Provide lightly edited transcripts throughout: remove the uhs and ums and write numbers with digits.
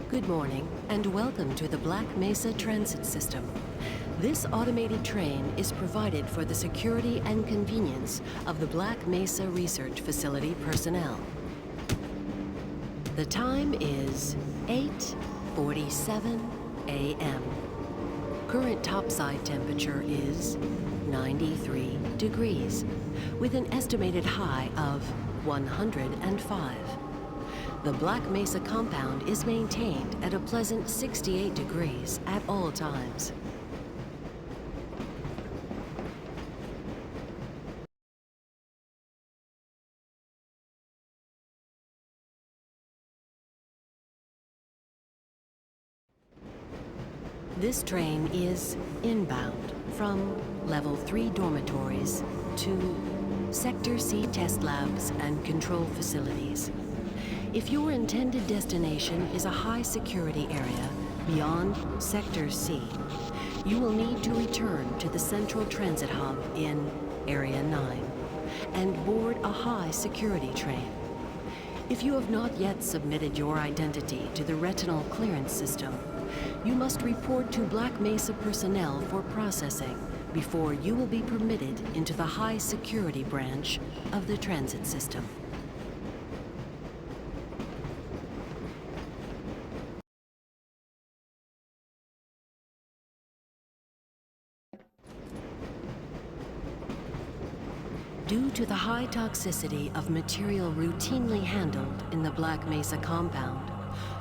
Good morning, and welcome to the Black Mesa Transit System. This automated train is provided for the security and convenience of the Black Mesa Research Facility personnel. The time is 8:47 a.m. Current topside temperature is 93 degrees, with an estimated high of 105. The Black Mesa compound is maintained at a pleasant 68 degrees at all times. This train is inbound from Level 3 dormitories to Sector C test labs and control facilities. If your intended destination is a high-security area beyond Sector C, you will need to return to the Central Transit Hub in Area 9 and board a high-security train. If you have not yet submitted your identity to the retinal clearance system, you must report to Black Mesa personnel for processing before you will be permitted into the high-security branch of the transit system. Due to the high toxicity of material routinely handled in the Black Mesa compound,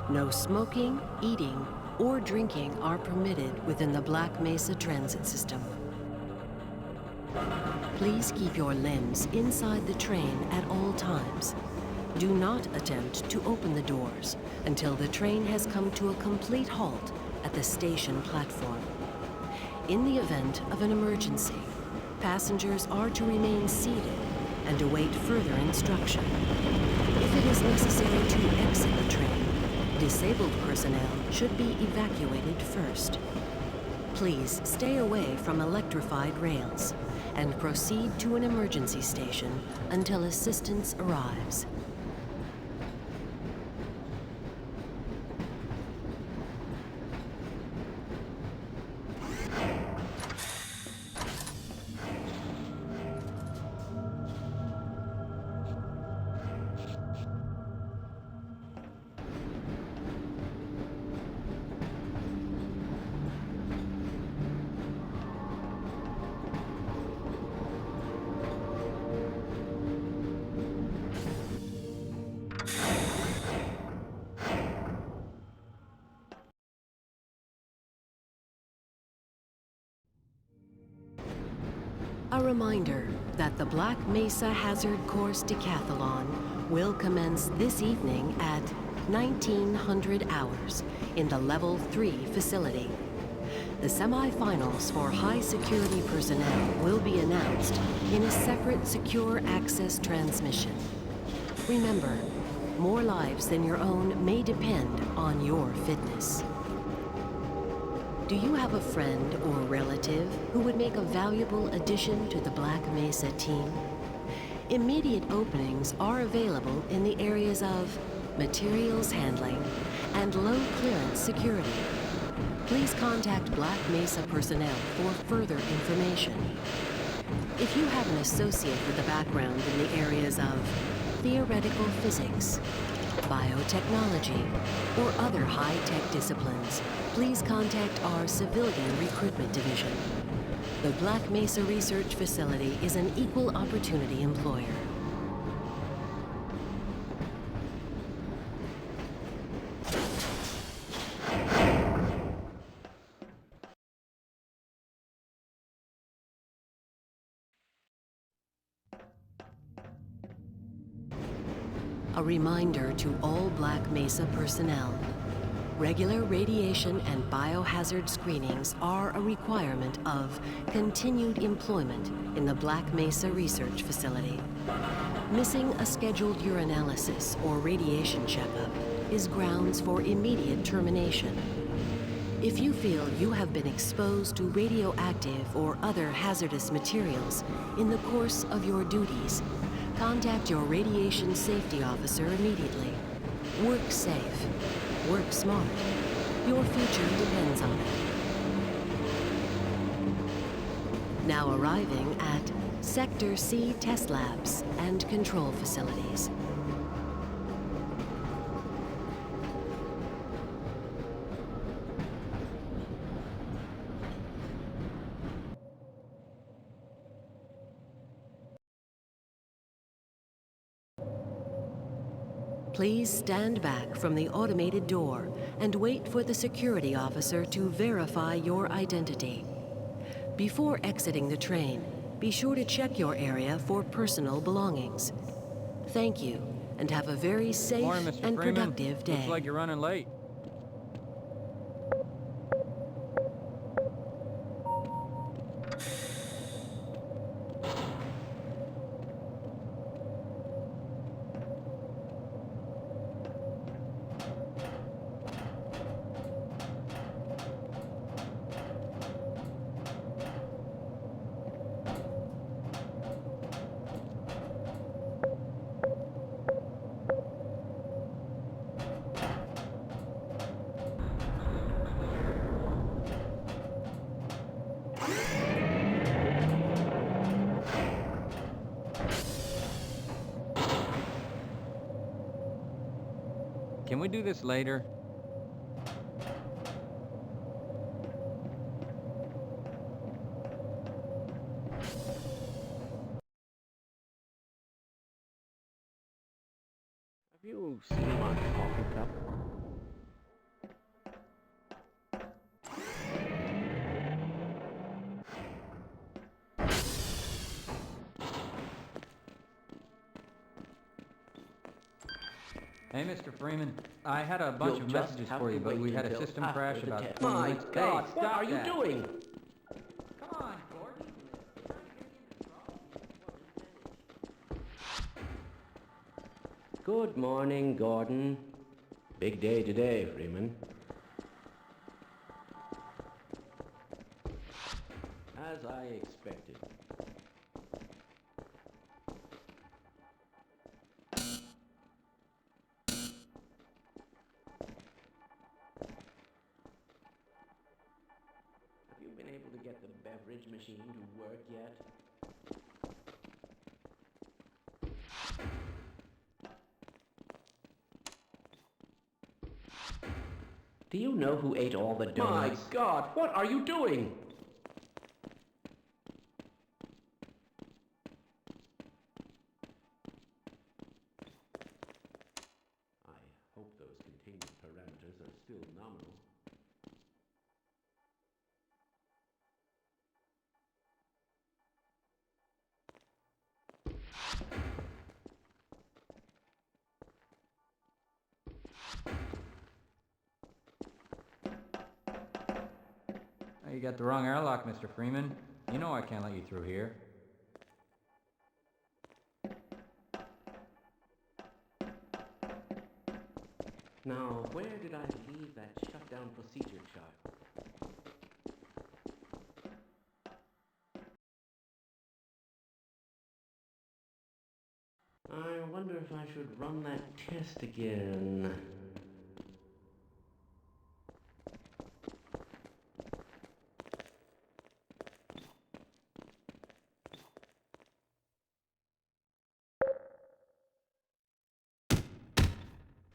no smoking, eating, or drinking are permitted within the Black Mesa transit system. Please keep your limbs inside the train at all times. Do not attempt to open the doors until the train has come to a complete halt at the station platform. In the event of an emergency, passengers are to remain seated and await further instruction. If it is necessary to exit the train, disabled personnel should be evacuated first. Please stay away from electrified rails and proceed to an emergency station until assistance arrives. A reminder that the Black Mesa Hazard Course Decathlon will commence this evening at 1900 hours in the Level 3 facility. The semifinals for high-security personnel will be announced in a separate secure access transmission. Remember, more lives than your own may depend on your fitness. Do you have a friend or relative who would make a valuable addition to the Black Mesa team? Immediate openings are available in the areas of materials handling and low clearance security. Please contact Black Mesa personnel for further information. If you have an associate with a background in the areas of theoretical physics, biotechnology, or other high-tech disciplines, please contact our Civilian Recruitment Division. The Black Mesa Research Facility is an equal opportunity employer. A reminder to all Black Mesa personnel. Regular radiation and biohazard screenings are a requirement of continued employment in the Black Mesa Research Facility. Missing a scheduled urinalysis or radiation checkup is grounds for immediate termination. If you feel you have been exposed to radioactive or other hazardous materials in the course of your duties, contact your radiation safety officer immediately. Work safe. Work smart. Your future depends on it. Now arriving at Sector C test labs and control facilities. Please stand back from the automated door and wait for the security officer to verify your identity. Before exiting the train, be sure to check your area for personal belongings. Thank you, and have a very safe Morning, Mr. and Freeman. productive day. Looks like you're running late. Can we do this later? Have you seen my coffee cup? Hey, Mr. Freeman. I had a bunch of messages for you, but we had a system crash about 20 My minutes. God, Hey, what stop are you that. doing? Come on, Gordon. Good morning, Gordon. Big day today, Freeman. As I expected. Have you been able to get the beverage machine to work yet? Do you know who ate all the donuts? My God, what are you doing? I hope those containment parameters are still nominal. Oh, you got the wrong airlock, Mr. Freeman. You know I can't let you through here. Now, where did I leave that shutdown procedure chart? I wonder if I should run that test again.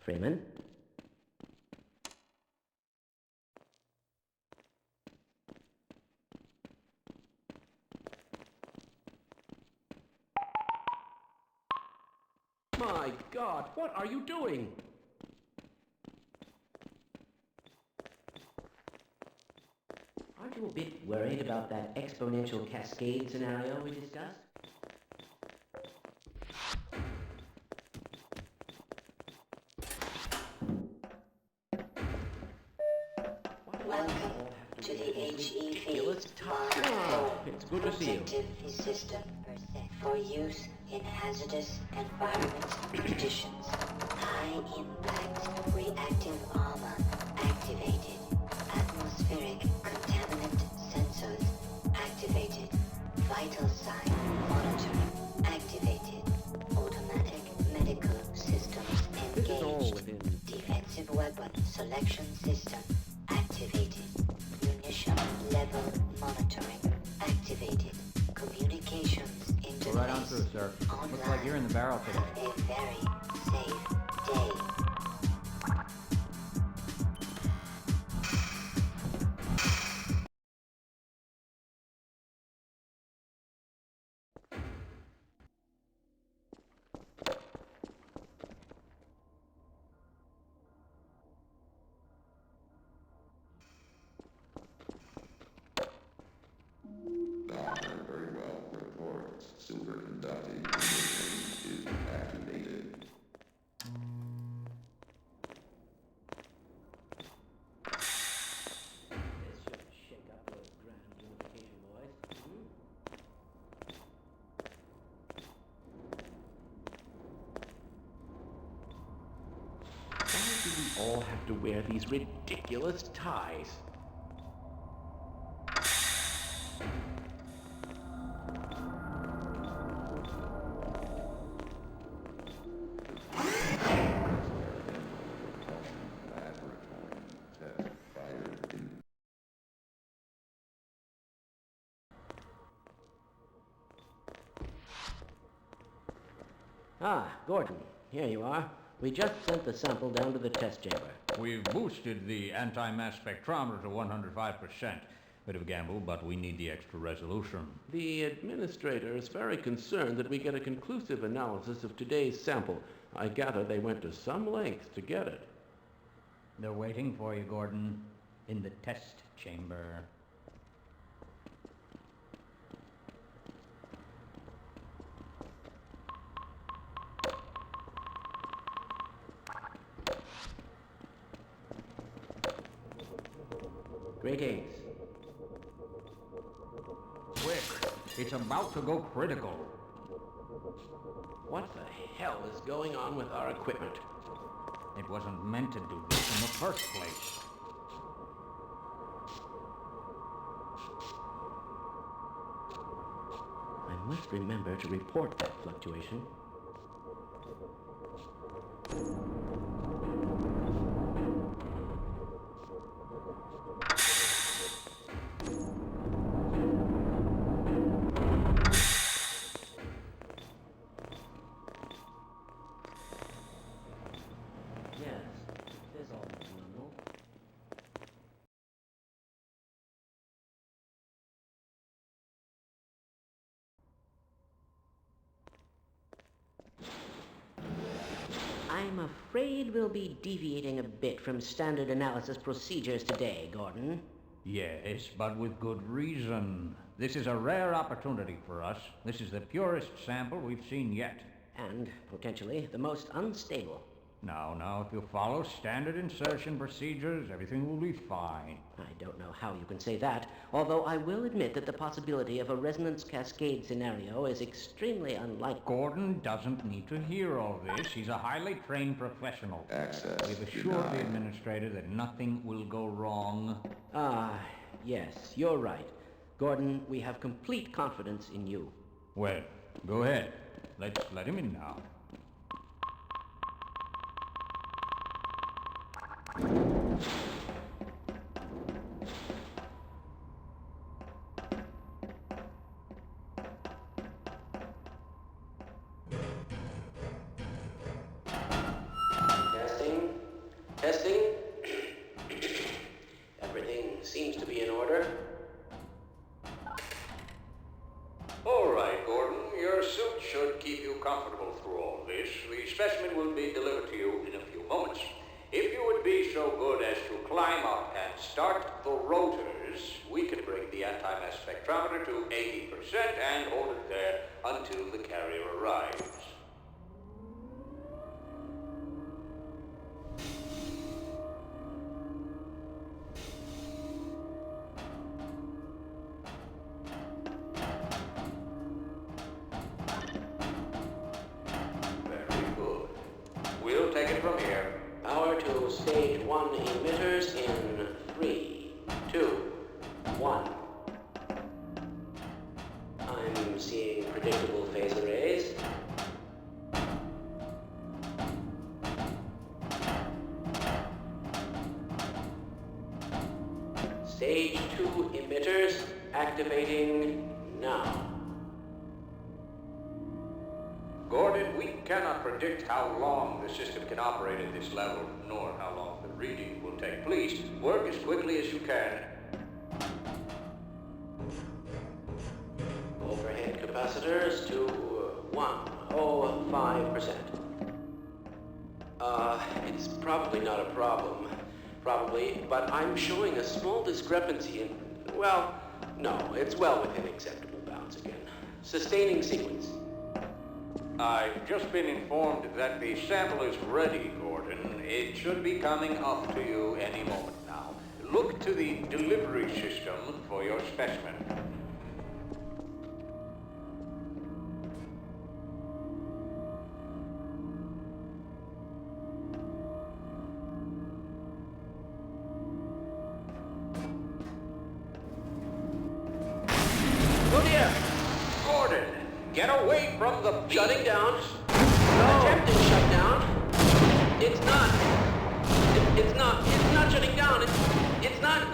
Freeman? My God, what are you doing? Aren't you a bit worried about that exponential cascade scenario we discussed? Welcome to the HEV It's good to see you. protective system for use in hazardous environments conditions. High impact reactive armor activated. Atmospheric contaminant sensors activated. Vital sign monitoring activated. Automatic medical systems This is all engaged. within Defensive weapon selected. level monitoring activated. Communications interface Go right on through, sir. online. Looks like you're in the barrel today. Have a very safe day. Doctor, very well. Reports. Superconducting condition is activated. This should shake up the grand unification, boys. Why do we all have to wear these ridiculous ties? Ah, Gordon, here you are. We just sent the sample down to the test chamber. We've boosted the anti-mass spectrometer to 105%. Bit of a gamble, but we need the extra resolution. The administrator is very concerned that we get a conclusive analysis of today's sample. I gather they went to some lengths to get it. They're waiting for you, Gordon, in the test chamber. Greetings. Quick! It's about to go critical. What the hell is going on with our equipment? It wasn't meant to do this in the first place. I must remember to report that fluctuation. Yes, it is all normal. I'm afraid we'll be deviating a bit from standard analysis procedures today, Gordon. Yes, but with good reason. This is a rare opportunity for us. This is the purest sample we've seen yet. And, potentially, the most unstable. Now, if you follow standard insertion procedures, everything will be fine. I don't know how you can say that, although I will admit that the possibility of a resonance cascade scenario is extremely unlikely. Gordon doesn't need to hear all this. He's a highly trained professional. Access We've assured denied. the administrator that nothing will go wrong. Ah, yes, you're right. Gordon, we have complete confidence in you. Well, go ahead. Let's let him in now. Testing. Everything seems to be in order. All right, Gordon. Your suit should keep you comfortable through all this. The specimen will be delivered to you in a few moments. If you would be so good as to climb up and start the rotors, we can bring the anti-mass spectrometer to 80% and hold it there until the carrier arrives. Very good. We'll take it from here. Power to stage 1 emitters in 3, 2, 1. I'm seeing predictable phase arrays. Stage 2 emitters activating now. Gordon, we cannot predict how long the system can operate at this level, nor how long the reading will take. Please, work as quickly as you can. Overhead capacitors to 105%. It's probably not a problem. Probably, but I'm showing a small discrepancy in... Well, no, it's well within acceptable bounds again. Sustaining sequence. I've just been informed that the sample is ready, Gordon. It should be coming up to you any moment now. Look to the delivery system for your specimen. Oh dear! Gordon, get away from the beam. Shutting down. Attempted shutdown. It's not. It's not shutting down. It's not.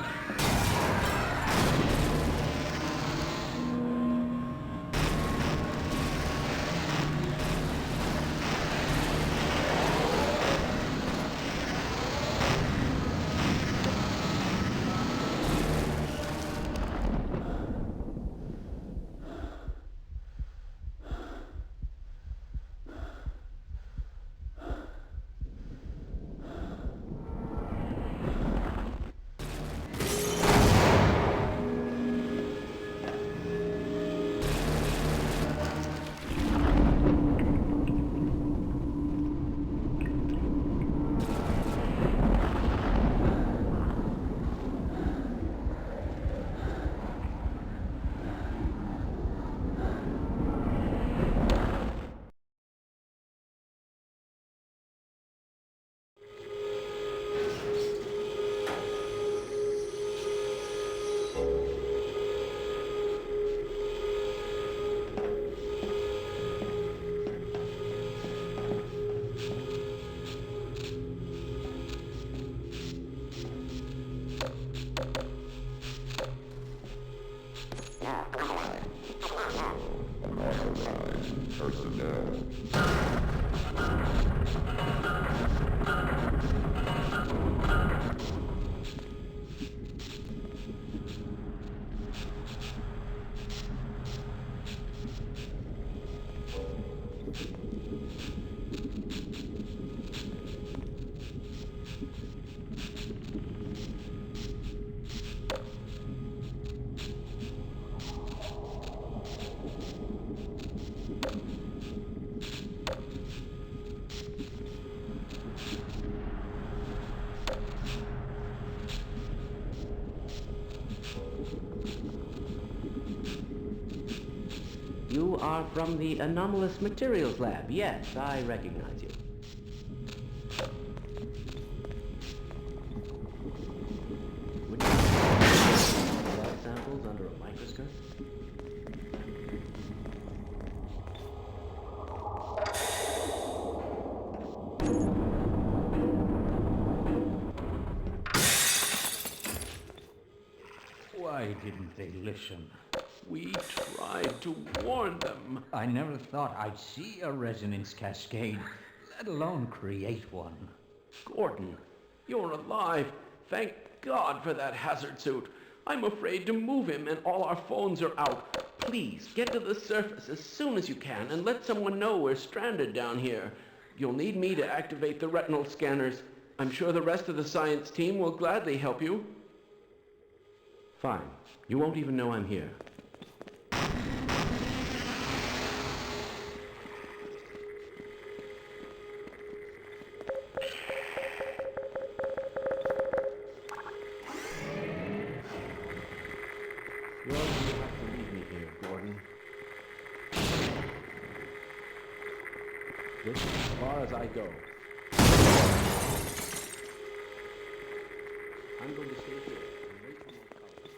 Unauthorized personnel. You are from the Anomalous Materials Lab. Yes, I recognize you. Would you blood samples under a microscope? Why didn't they listen? We tried to warn them. I never thought I'd see a resonance cascade, let alone create one. Gordon, you're alive. Thank God for that hazard suit. I'm afraid to move him and all our phones are out. Please, get to the surface as soon as you can and let someone know we're stranded down here. You'll need me to activate the retinal scanners. I'm sure the rest of the science team will gladly help you. Fine. You won't even know I'm here. You're going to have to leave me here, Gordon. This is as far as I go. I'm going to stay here and wait for my colleagues.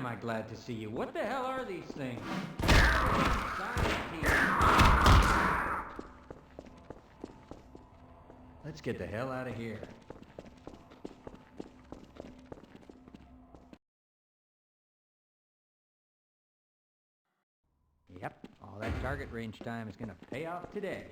am I glad to see you. What the hell are these things? Science team. Let's get the hell out of here. Yep, all that target range time is gonna pay off today.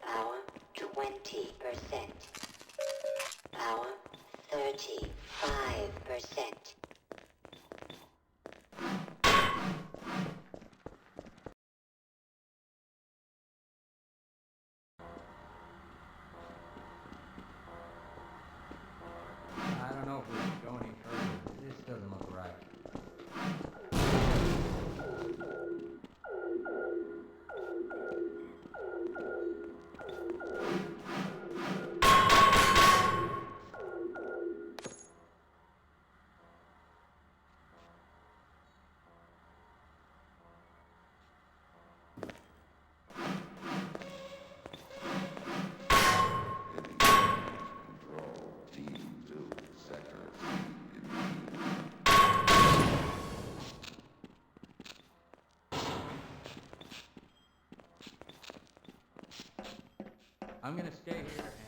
Power 20%. Power 35%. I don't know if we should go any further. This doesn't look right. Control Team 2, Sector C. I'm gonna stay here